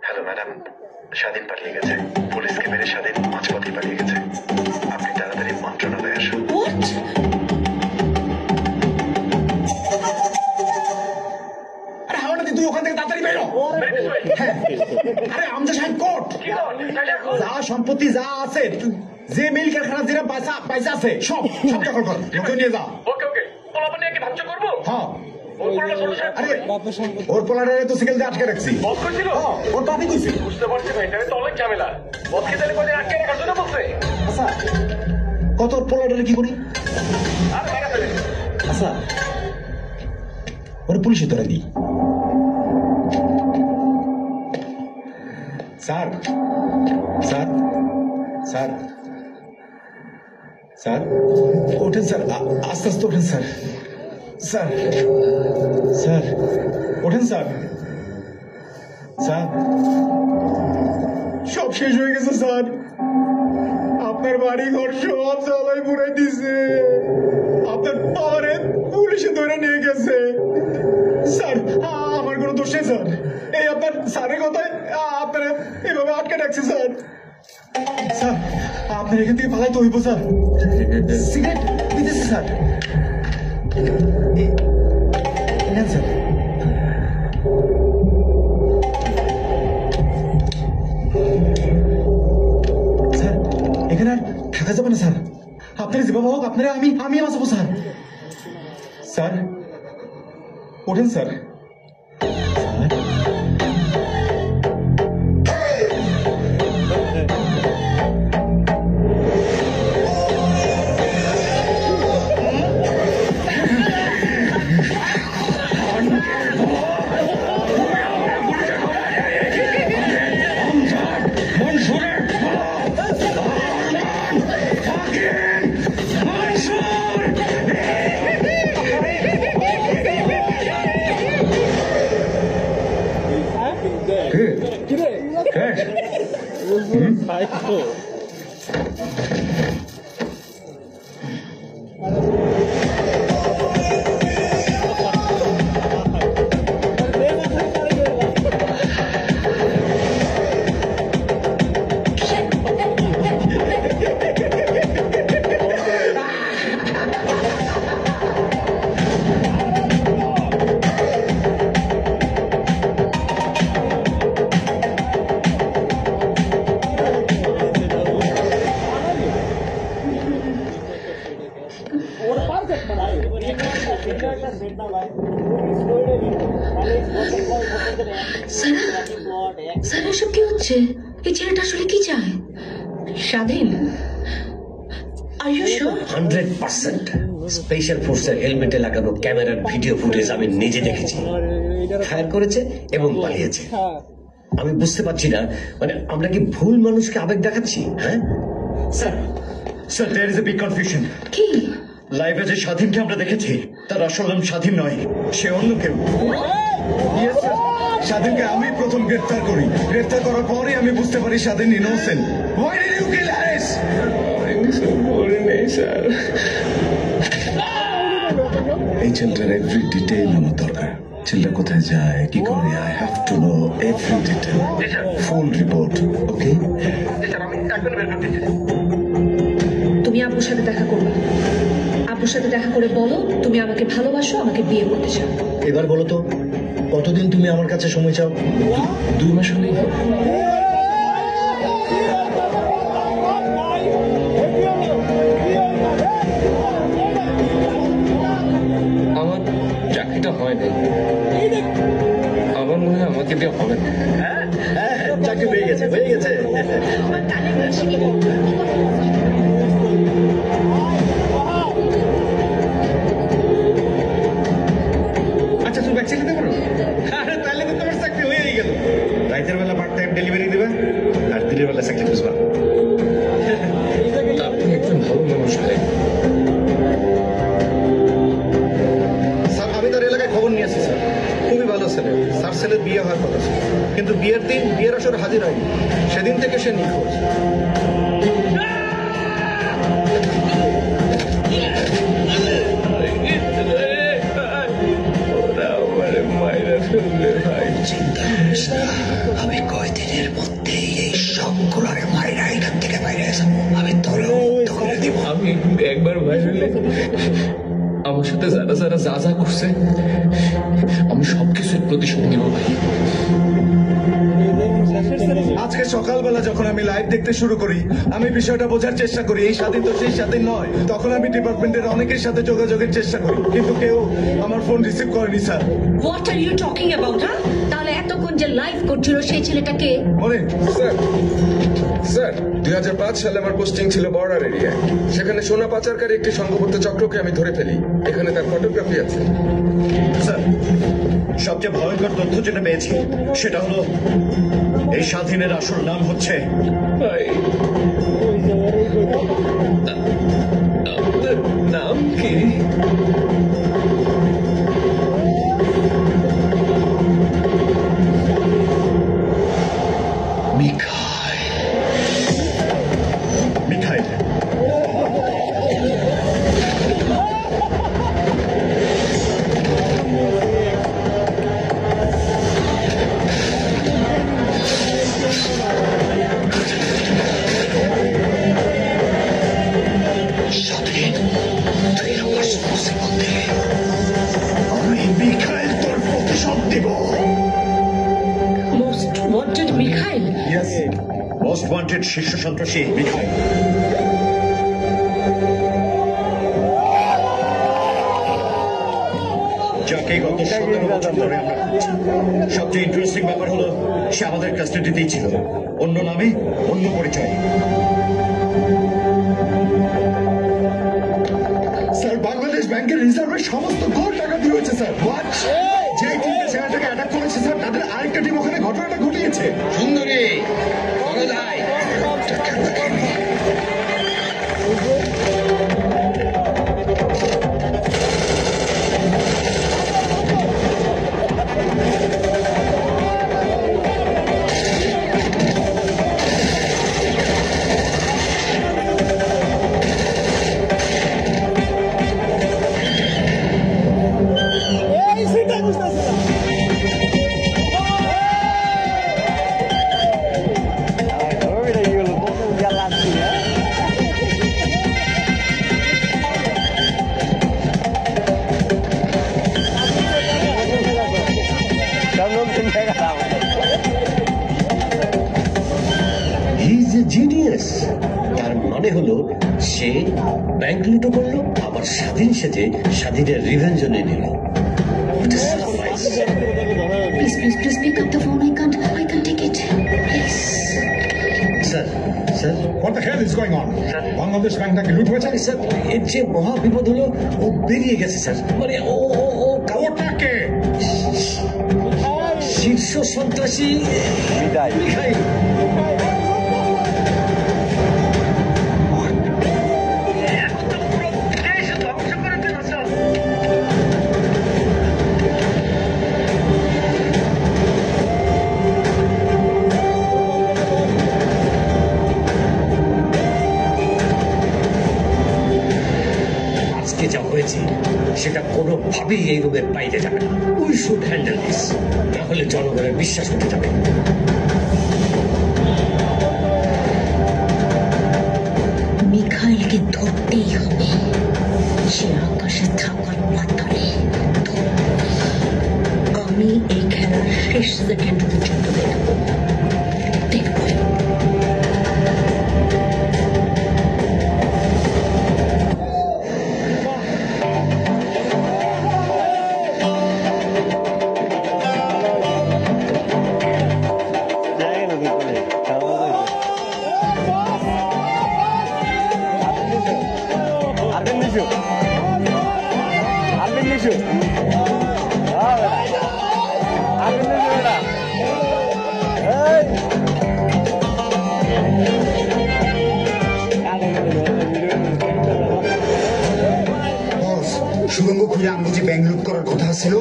Hello madam, স্বাধীন পালিয়ে গেছে। পুলিশকে মেরে স্বাধীন মাঝপথে পালিয়ে গেছে। আপনি তাড়াতাড়ি মন্ত্রণালয়ে আসুন। তুই ওখান থেকে তাড়াতাড়ি বেরো। আরে আমজা সাহেব কোর্ট, যা সম্পত্তি যা আছে, যে মিল কারখানা যেটা পয়সা আছে সব দখল কর, লোকে নিয়ে যা। হ্যাঁ ওর পোলারে তো সিকেল দিয়ে আটকে রাখছি। ওর তো আমি কইছি। বুঝতে পারছি ভাই, তাহলে তো অনেক ঝামেলা। বসকে তাহলে কদিন আটকে রাখার জন্য বলছে। আচ্ছা কত পোলারে কি করি? আচ্ছা ওর পুলিশে ধরে দিই। স্যার স্যার স্যার স্যার ওঠেন স্যার, আস্তে আস্তে ওঠেন স্যার। স্যার স্যার ওঠেন স্যার। স্যার সব শেষ হয়ে গেছে স্যার, আপনার বাড়ি ঘর সব জ্বালাই পুরাই দিছে, আপনার পাওয়ারে পুলিশে ধরে নিয়ে গেছে। স্যার আমার কোনো দোষ নেই স্যার, এই আপনার স্যারের কথায় আপনারা এভাবে আটকে রাখছে স্যার। স্যার আপনার এখান থেকে পালাইতে হইব স্যার। সিগারেট দিতেছে স্যার, নেন স্যার। স্যার এখানে আর থাকা যাবে না স্যার, আপনারা যেভাবে হোক আপনারা আমি বাঁচাবো স্যার। স্যার ওঠেন স্যার। স্যার এসব কি হচ্ছে? এই ছেলেটা আসলে কি চায়? স্বাধীন, আর ইউ শিওর? 100% স্পেশাল ফোর্সের হেলমেটে লাগানো ক্যামেরার ভিডিও ফুটেজ আমি নিজে দেখেছি। ফায়ার করেছে এবং পালিয়েছে। আমি বুঝতে পারছি না, মানে আমরা কি ভুল মানুষকে আবেগ দেখাচ্ছি? হ্যাঁ sir sir there is a big confusion. কি? লাইভে যে স্বাধীনকে আমরা দেখেছি তার আসল নাম স্বাধীন নয়, সে অন্য কেউ। স্বাধীনকে আমি প্রথম গ্রেফতার করি, গ্রেফতার করার পরে আমি বুঝতে পারি স্বাধীন innocent. Why did you kill Harris? Sir এই ছেলেটার এভরি ডিটেইল আমার দরকার। ছেলেটা কোথায় যায়, কি করে, I have to know every detail, full report. Okay তুমি আব্বুর সাথে দেখা করবে, আব্বুর সাথে দেখা করে বলো তুমি আমাকে ভালোবাসো, আমাকে বিয়ে করতে চাও। এবার বলো তো কতদিন তুমি আমার কাছে সময় চাও? 2 মাস হলেই। আমার চাকরিটা হয় নাই, আমার মনে হয় আমাকে দিয়ে হবে না। হ্যাঁ চাকরি হয়ে গেছে, হয়ে গেছে। আচ্ছা তুমি ব্যাকসেল দিতে পারো? আরে তাহলে তো তোমার চাকরি হয়েই গেল। রাতের বেলা পার্ট টাইম ডেলিভারি দিবে আর দিনের বেলা চাকরি খুঁজবা। আপনি একজন ভালো মানুষ ভাই। স্যার আমি তার এলাকায় খবর নিয়ে আসছি স্যার, খুবই ভালো ছেলে। স্যার ছেলের বিয়ে হওয়ার কথা ছিল, কিন্তু বিয়ের দিন বিয়ের আসরে হাজির হয়নি, সেদিন থেকে সে নিখোঁজ। চিন্তা করিস না, আমি আমি তোর করে দিব। আমি একবার ভাই হইলে আমার সাথে যারা যারা যা যা করছে আমি সবকিছুর প্রতিশোধ নিব ভাই। আজকে সকালবেলা যখন আমি লাইভ দেখতে শুরু করি, আমি বিষয়টা বোঝার চেষ্টা করি এই স্বাধীন তো সেই স্বাধীন নয়। তখন আমি ডিপার্টমেন্টের অনেকের সাথে যোগাযোগের চেষ্টা করি, কিন্তু কেউ আমার ফোন রিসিভ করেনি sir. What are you talking about? হ্যাঁ, তাহলে এতক্ষণ যে লাইভ করছিল সেই ছেলেটাকে? মনির, স্যার স্যার 2005 সালে আমার পোস্টিং ছিল বর্ডার এরিয়ায়। সেখানে সোনা পাচারকারী একটি সংঘবদ্ধ চক্রকে আমি ধরে ফেলি। এখানে তার ফটোগ্রাফি আছে। স্যার, সবচেয়ে ভয়ঙ্কর তথ্য যেটা পেয়েছি সেটা হলো এই স্বাধীনের আসল নাম হচ্ছে ভাই আপনার নাম কি? মিখাইল। আমি মিখাইল তোর প্রতিশোধ দিব। Most wanted Mikhail? Most wanted শীর্ষ সন্ত্রাসী মিখাইল। যাকে গত 17 বছর ধরে আমরা খুঁজছি। সবচেয়ে ইন্টারেস্টিং ব্যাপার হলো সে আমাদের কাস্টাডিতেই ছিল, অন্য নামে অন্য পরিচয়ে। স্যার, বাংলাদেশ ব্যাংকের রিজার্ভের সমস্ত কোটি টাকা দিয়ে হয়েছে স্যার। যে টিমটা ছেলেটাকে অ্যাটাক করেছে স্যার, তাদের আরেকটা টিম ওখানে ঘটনাটা ঘটিয়েছে। সুন্দরী চলো যাই। জিনিয়াস। তার মানে হলো সে ব্যাংক লুটো করলো, আবার স্বাধীন সেজে স্বাধীনের রিভেঞ্জ নিয়ে নিল। Please, please, please pick up the phone. I can't take it. Please. Sir sir What the hell is going on? Bangladesh ব্যাংকটাকে লুট হয়েছে। স্যার এর যে মহা বিপদ হলো, ও বেরিয়ে গেছে স্যার। মানে ও ও ও ওটাকে শীর্ষ সন্ত্রাসী মিখাইল। আজকে যা হয়েছে সেটা কোনোভাবেই এই রুমের বাইরে যাবে না। উই শুড হ্যান্ডেল দিস, না হলে জনগণের বিশ্বাস উঠে যাবে। মিখাইলকে ধরতেই হবে। সে আকাশে থাকার পাতালে আমি এই খেলার শেষ সেকেন্ড পর্যন্ত দেখবো। সুরঙ্গ খুলে আমি যে ব্যাংক লুট করার কথা ছিল,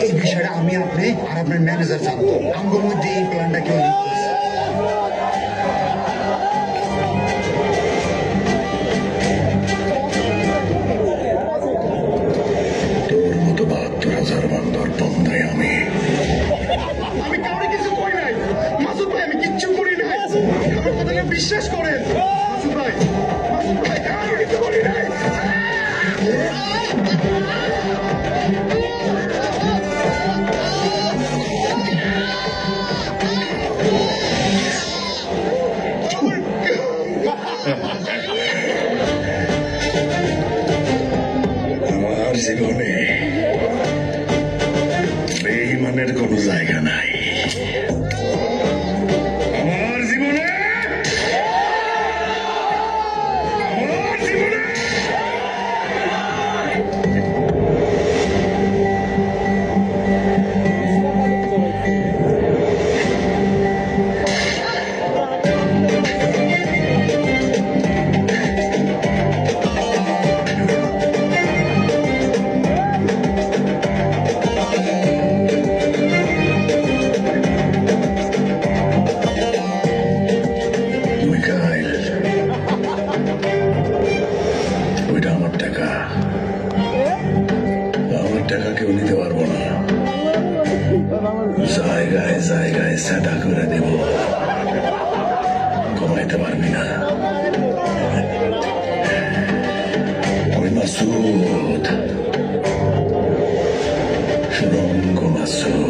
এই বিষয়টা আমি আপনি আর আপনার ম্যানেজার জানতো। আমার মধ্যে এই প্ল্যানটা কেউ লিক করছে। তোর মতো 72,000 বান্দার বন্ধাই আমি। আমি কাউরে কিছু করি নাই মাসুদ ভাই, আমি কিচ্ছু করি নাই। আমার কথাটা বিশ্বাস করেন মাসুদ ভাই, মাসুদ ভাই, আমি কিছু বলি নাই। আমার জীবনে বেঈমানের কোনো জায়গা নাই। আমার জীবনে মিকাইল, ওইটা আমার টাকা। আমার টাকা কেউ নিতে পারবো না। জায়গায় জায়গায় সেটা করে দেব, কমাইতে পারবি না। ওই মাসুদ, সুরঙ্গ মাসুদ।